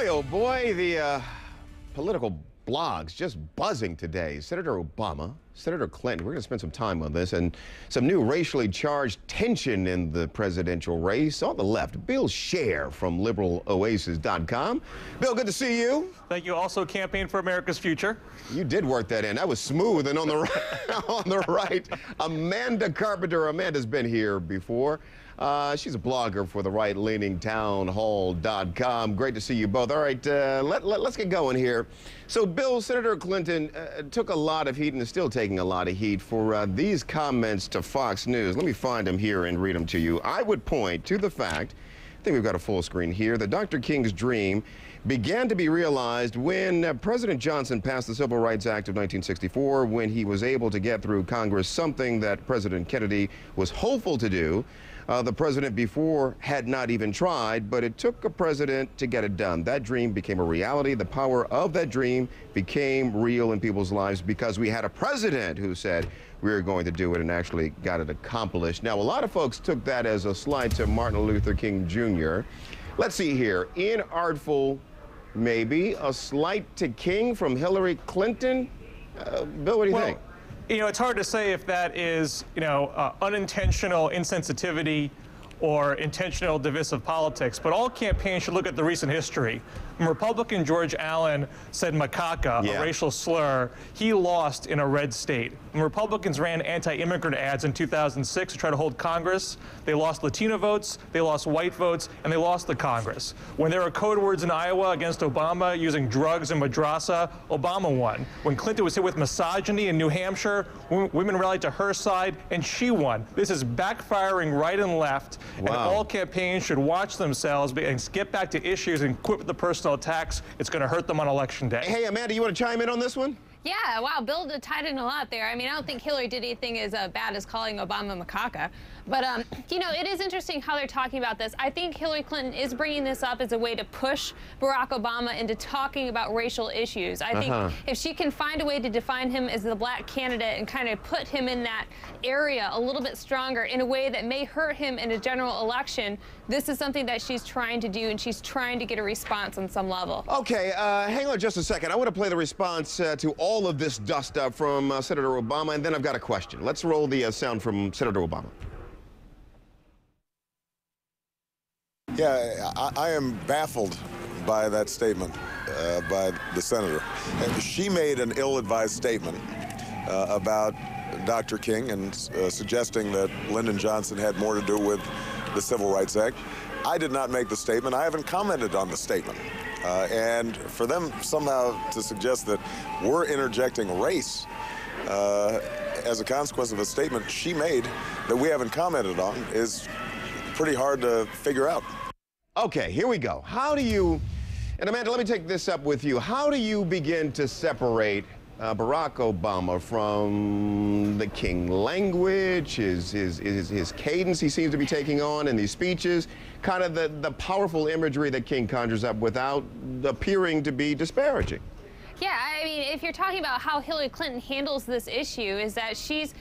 oh boy, the political blogs just buzzing today. Senator Obama, Senator Clinton, we're going to spend some time on this, and some new racially charged tension in the presidential race. On the left, Bill Scher from liberaloasis.com. Bill, good to see you. Thank you. Also Campaign for America's Future. You did work that in. That was smooth. And on the right, on the right, Amanda Carpenter. Amanda's been here before. She's a blogger for the right-leaning townhall.com. Great to see you both. All right, let's get going here. So, Bill, Senator Clinton took a lot of heat and is still taking a lot of heat for these comments to Fox News. Let me find them here and read them to you. I would point to the fact, I think we've got a full screen here, that Dr. King's dream began to be realized when President Johnson passed the Civil Rights Act of 1964, when he was able to get through Congress something that President Kennedy was hopeful to do. The president before had not even tried, but it took a president to get it done. That dream became a reality. The power of that dream became real in people's lives because we had a president who said we were going to do it and actually got it accomplished. Now, a lot of folks took that as a slight to Martin Luther King Jr. Let's see here. Inartful, maybe, a slight to King from Hillary Clinton. Bill, what do you think? You know, it's hard to say if that is, unintentional insensitivity or intentional divisive politics, but all campaigns should look at the recent history. When Republican George Allen said macaca, a racial slur, he lost in a red state. When Republicans ran anti-immigrant ads in 2006 to try to hold Congress, they lost Latino votes, they lost white votes, and they lost the Congress. When there were code words in Iowa against Obama using drugs and madrasa, Obama won. When Clinton was hit with misogyny in New Hampshire, women rallied to her side, and she won. This is backfiring right and left. Wow. And all campaigns should watch themselves and get back to issues and quit with the personal attacks. It's going to hurt them on Election Day. Hey, Amanda, you want to chime in on this one? Yeah, wow, Bill tied in a lot there. I mean, I don't think Hillary did anything as bad as calling Obama macaca. But, it is interesting how they're talking about this. I think Hillary Clinton is bringing this up as a way to push Barack Obama into talking about racial issues. I think if she can find a way to define him as the black candidate and kind of put him in that area a little bit stronger in a way that may hurt him in a general election, this is something that she's trying to do, and she's trying to get a response on some level. Okay, hang on just a second. I want to play the response to all of this dust up from Senator Obama, and then I've got a question. Let's roll the sound from Senator Obama. Yeah, I am baffled by that statement by the senator. She made an ill-advised statement about Dr. King and suggesting that Lyndon Johnson had more to do with the Civil Rights Act. I did not make the statement. I haven't commented on the statement. And for them somehow to suggest that we're interjecting race as a consequence of a statement she made that we haven't commented on is pretty hard to figure out. Okay, here we go. How do you, and Amanda, let me take this up with you. How do you begin to separate Barack Obama from the King language, his cadence he seems to be taking on in these speeches, kind of the powerful imagery that King conjures up without appearing to be disparaging? Yeah, I mean, if you're talking about how Hillary Clinton handles this issue, is that she's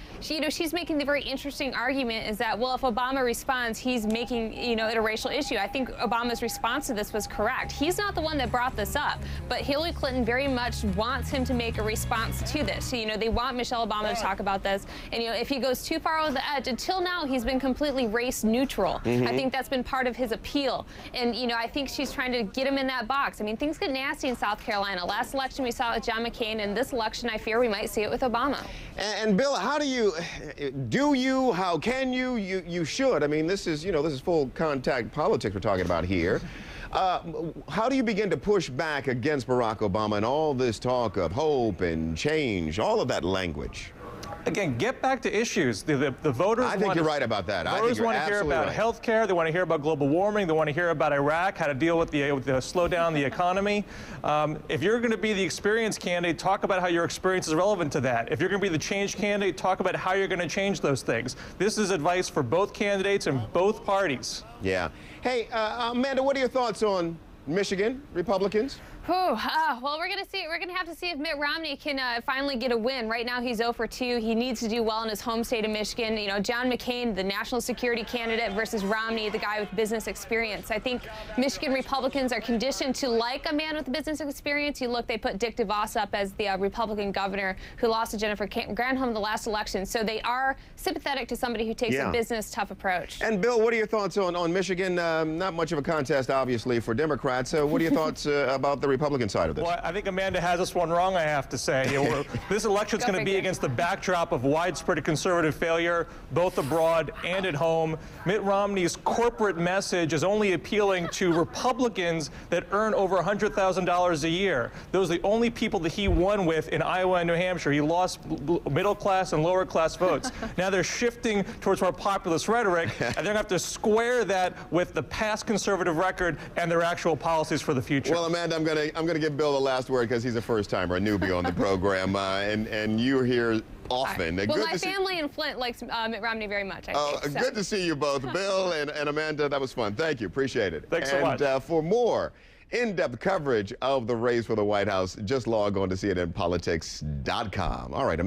making the very interesting argument is that, well, if Obama responds, he's making, it a racial issue. I think Obama's response to this was correct. He's not the one that brought this up, but Hillary Clinton very much wants him to make a response to this. They want Michelle Obama to talk about this. And, if he goes too far over the edge, until now, he's been completely race neutral. I think that's been part of his appeal. And, I think she's trying to get him in that box. I mean, things get nasty in South Carolina. Last election, we saw it with John McCain, and this election, I fear we might see it with Obama. And Bill, how do you, how can you? You should. I mean, this is full contact politics we're talking about here. How do you begin to push back against Barack Obama and all this talk of hope and change, all of that language? Again, get back to issues. The voters I think you're right about that. Voters want to hear about health care. They want to hear about global warming. They want to hear about Iraq, how to deal with the slow down the economy. If you're going to be the experienced candidate, talk about how your experience is relevant to that. If you're going to be the change candidate, talk about how you're going to change those things. This is advice for both candidates and both parties. Yeah. Hey, Amanda, what are your thoughts on Michigan Republicans? Well, we're going to see. We're going to have to see if Mitt Romney can finally get a win. Right now, he's 0 for 2. He needs to do well in his home state of Michigan. You know, John McCain, the national security candidate, versus Romney, the guy with business experience. I think Michigan Republicans are conditioned to like a man with business experience. You look, they put Dick DeVos up as the Republican governor who lost to Jennifer Granholm the last election. So they are sympathetic to somebody who takes a business tough approach. And Bill, what are your thoughts on Michigan? Not much of a contest, obviously, for Democrats. What are your thoughts about the Republican side of this? Well, I think Amanda has this one wrong, I have to say. You know, this election is going to be against the backdrop of widespread conservative failure, both abroad and at home. Mitt Romney's corporate message is only appealing to Republicans that earn over $100,000 a year. Those are the only people that he won with in Iowa and New Hampshire. He lost middle class and lower class votes. Now they're shifting towards more populist rhetoric, and they're going to have to square that with the past conservative record and their actual policies for the future. Well, Amanda, I'm gonna give Bill the last word because he's a first-timer, a newbie on the program, and you're here often. Well, my family in Flint likes Mitt Romney very much, I think. Good to see you both. Bill and Amanda, that was fun. Thank you. Appreciate it. Thanks so much. And for more in-depth coverage of the race for the White House, just log on to CNNpolitics.com. All right.